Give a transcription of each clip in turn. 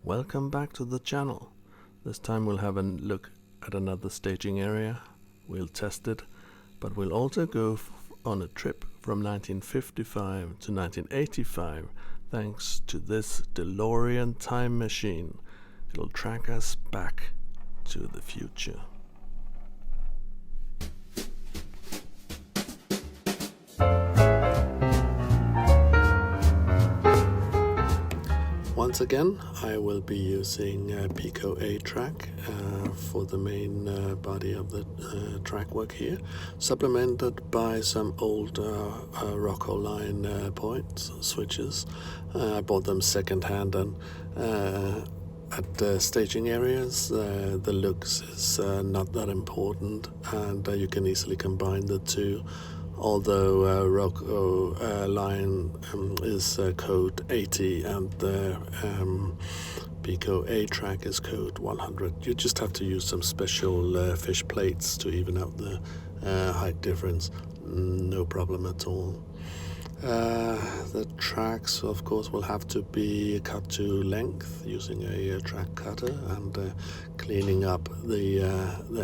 Welcome back to the channel. This time we'll have a look at another staging area. We'll test it, but we'll also go on a trip from 1955 to 1985 thanks to this DeLorean time machine. It'll track us back to the future. Once again, I will be using Piko A-track for the main body of the track work here, supplemented by some old Rocco line points, switches. I bought them second-hand, and at staging areas the looks is not that important, and you can easily combine the two. Although Rocco line is code 80 and the Piko A-track is code 100. You just have to use some special fish plates to even out the height difference. No problem at all. The tracks, of course, will have to be cut to length using a track cutter and cleaning up the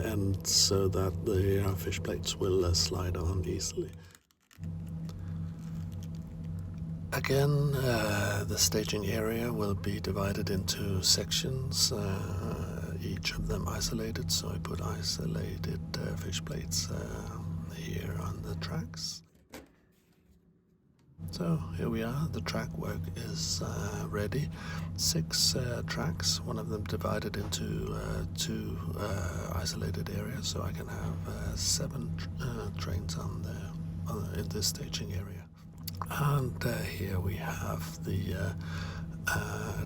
ends so that the fish plates will slide on easily. Again, the staging area will be divided into sections, each of them isolated, so I put isolated fish plates here on the tracks. So here we are, the track work is ready. 6 tracks, one of them divided into 2 isolated areas, so I can have 7 trains on there in this staging area. And here we have the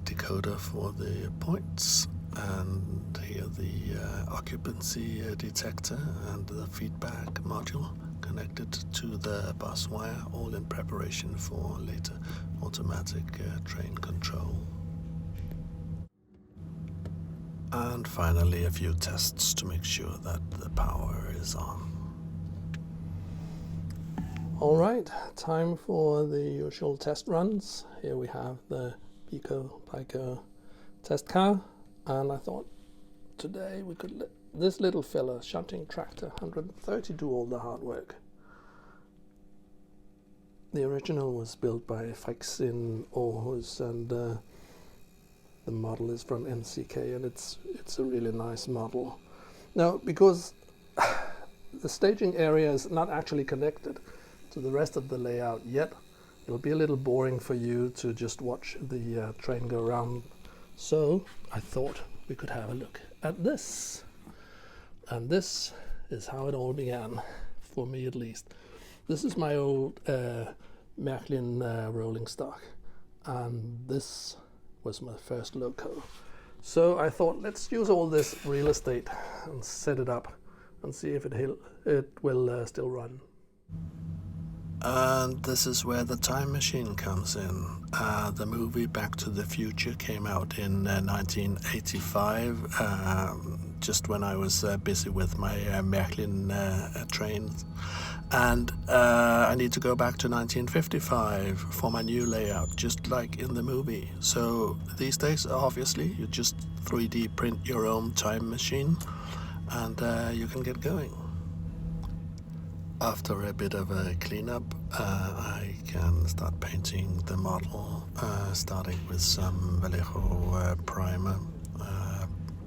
decoder for the points, and here the occupancy detector and the feedback module connected to the bus wire, all in preparation for later automatic train control. And finally a few tests to make sure that the power is on. Alright, time for the usual test runs. Here we have the Piko test car, and I thought today we could let this little fella, shunting tractor 130, do all the hard work. The original was built by Fricks in Aarhus, and the model is from MCK, and it's a really nice model. Now, because the staging area is not actually connected to the rest of the layout yet, it'll be a little boring for you to just watch the train go around. So I thought we could have a look at this. And this is how it all began, for me at least. This is my old Märklin rolling stock, and this was my first loco. So I thought, let's use all this real estate and set it up and see if it will still run. And this is where the time machine comes in. The movie Back to the Future came out in 1985, just when I was busy with my Märklin trains. And I need to go back to 1955 for my new layout, just like in the movie. So these days, obviously, you just 3D print your own time machine, and you can get going. After a bit of a cleanup, I can start painting the model, starting with some Vallejo primer,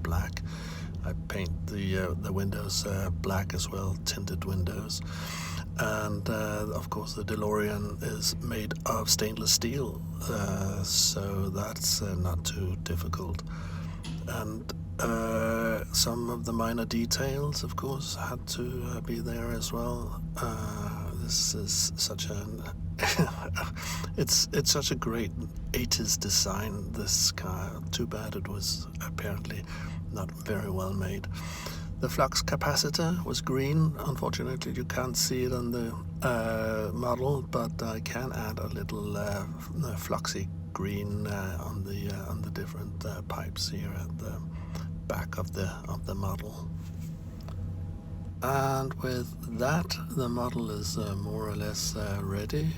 black. I paint the windows black as well, tinted windows. And of course the DeLorean is made of stainless steel, so that's not too difficult. And some of the minor details, of course, had to be there as well. This is such an it's such a great 80s design, this car. Too bad it was apparently not very well made. The flux capacitor was green. Unfortunately, you can't see it on the model, but I can add a little fluxy green on the different pipes here at the back of the model. And with that, the model is more or less ready.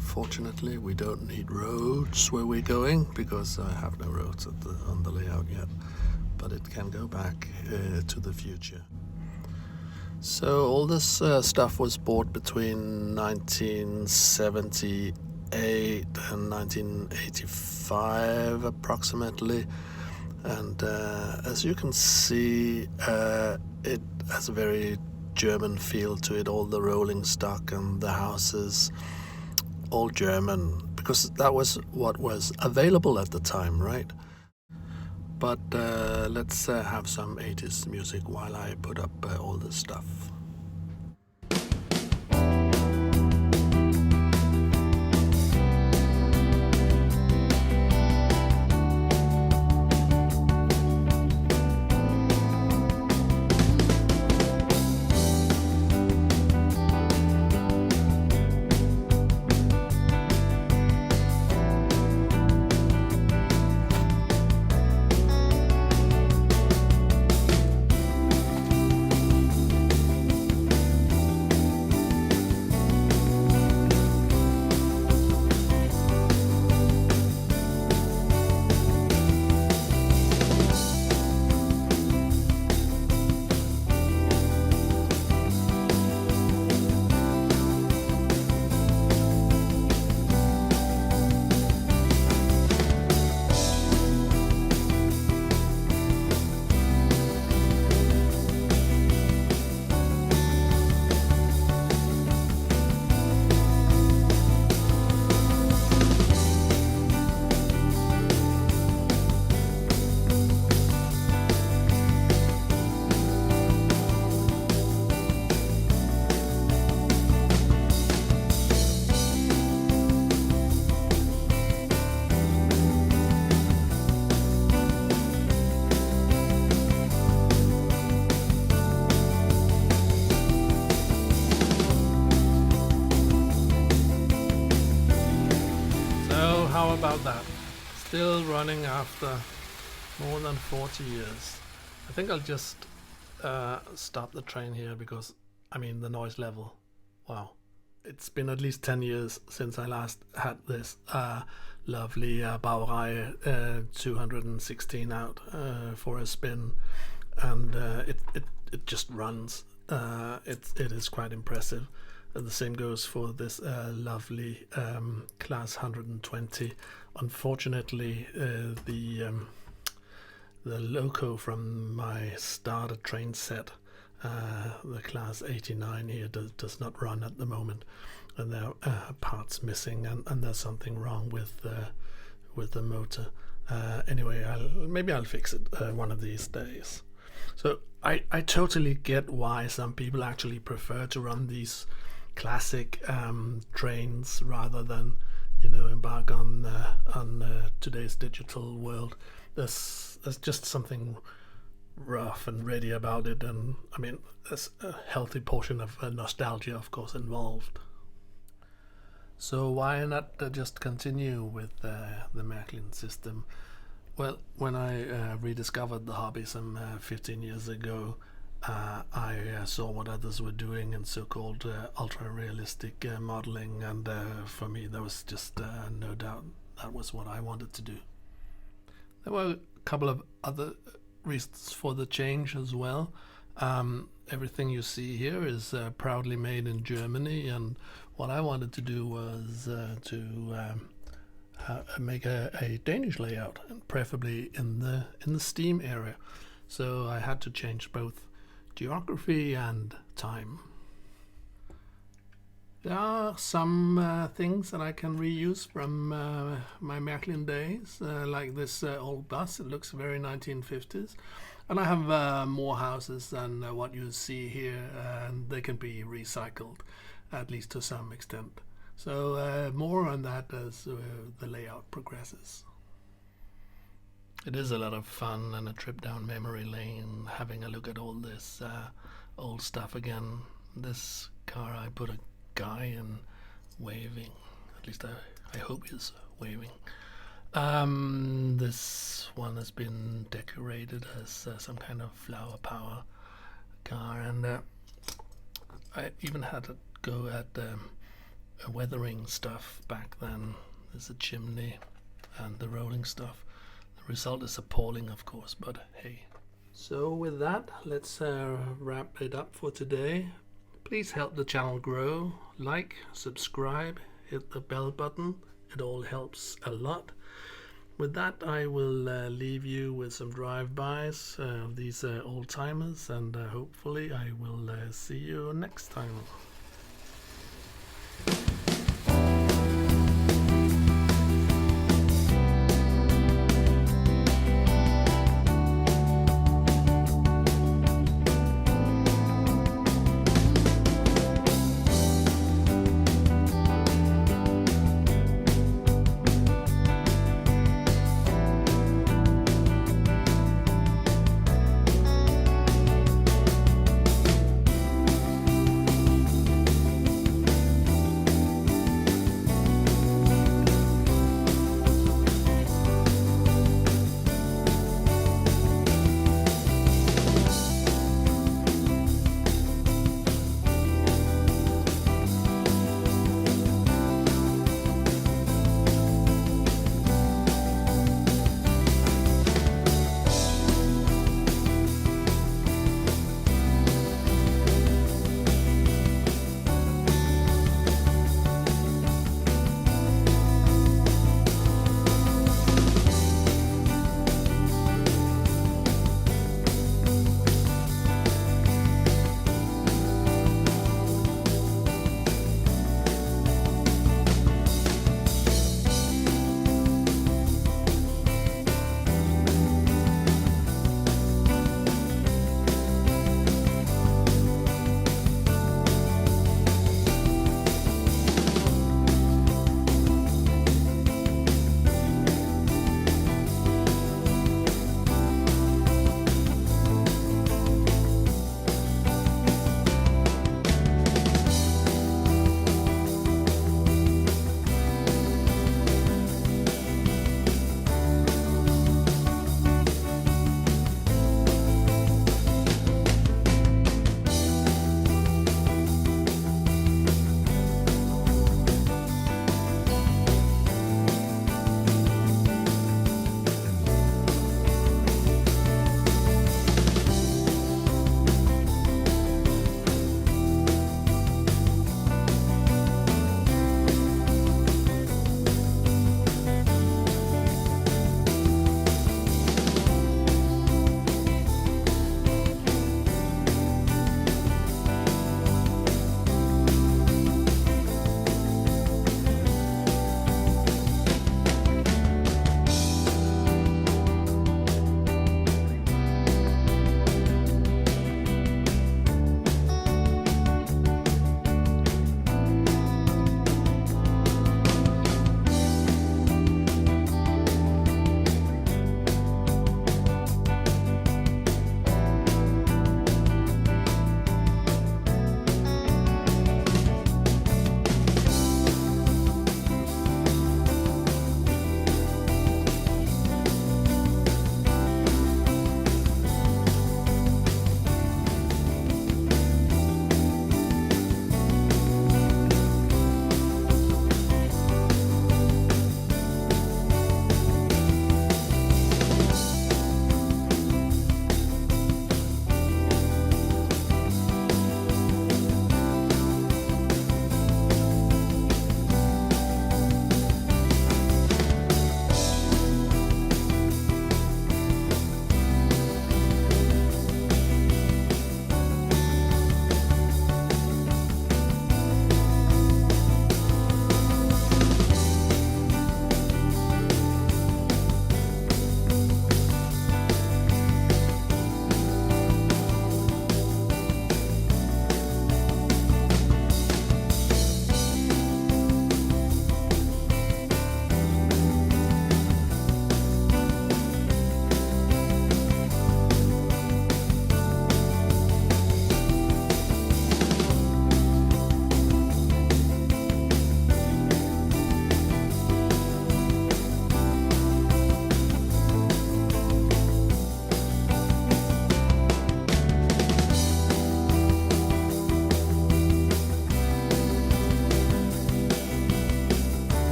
Fortunately, we don't need roads where we're going because I have no roads on the layout yet, but it can go back to the future. So all this stuff was bought between 1978 and 1985 approximately. And as you can see, it has a very German feel to it. All the rolling stock and the houses, all German, because that was what was available at the time, right? But let's have some 80s music while I put up all this stuff. How about that? Still running after more than 40 years. I think I'll just stop the train here because, I mean, the noise level, wow. It's been at least 10 years since I last had this lovely Baureihe 216 out for a spin, and it just runs. It is quite impressive. And the same goes for this lovely class 120. Unfortunately, the loco from my starter train set, the class 89 here, does not run at the moment, and there are parts missing, and there's something wrong with the motor. Anyway, maybe I'll fix it one of these days. So I totally get why some people actually prefer to run these classic trains rather than, you know, embark on today's digital world. There's just something rough and ready about it, and I mean, there's a healthy portion of nostalgia, of course, involved. So why not just continue with the Märklin system? Well, when I rediscovered the hobby some 15 years ago, I saw what others were doing in so-called ultra-realistic modeling, and for me there was just no doubt that was what I wanted to do. There were a couple of other reasons for the change as well. Everything you see here is proudly made in Germany, and what I wanted to do was to make a Danish layout, and preferably in the Steam area. So I had to change both geography and time. There are some things that I can reuse from my Märklin days, like this old bus. It looks very 1950s. And I have more houses than what you see here, and they can be recycled, at least to some extent. So more on that as the layout progresses. It is a lot of fun and a trip down memory lane, having a look at all this old stuff again. This car, I put a guy in waving. At least I hope he's waving. This one has been decorated as some kind of flower power car, and I even had a go at weathering stuff back then. There's a chimney and the rolling stuff. The result is appalling, of course, but hey. So with that, let's wrap it up for today. Please help the channel grow. Like, subscribe, hit the bell button. It all helps a lot. With that, I will leave you with some drive-bys of these old timers, and hopefully I will see you next time.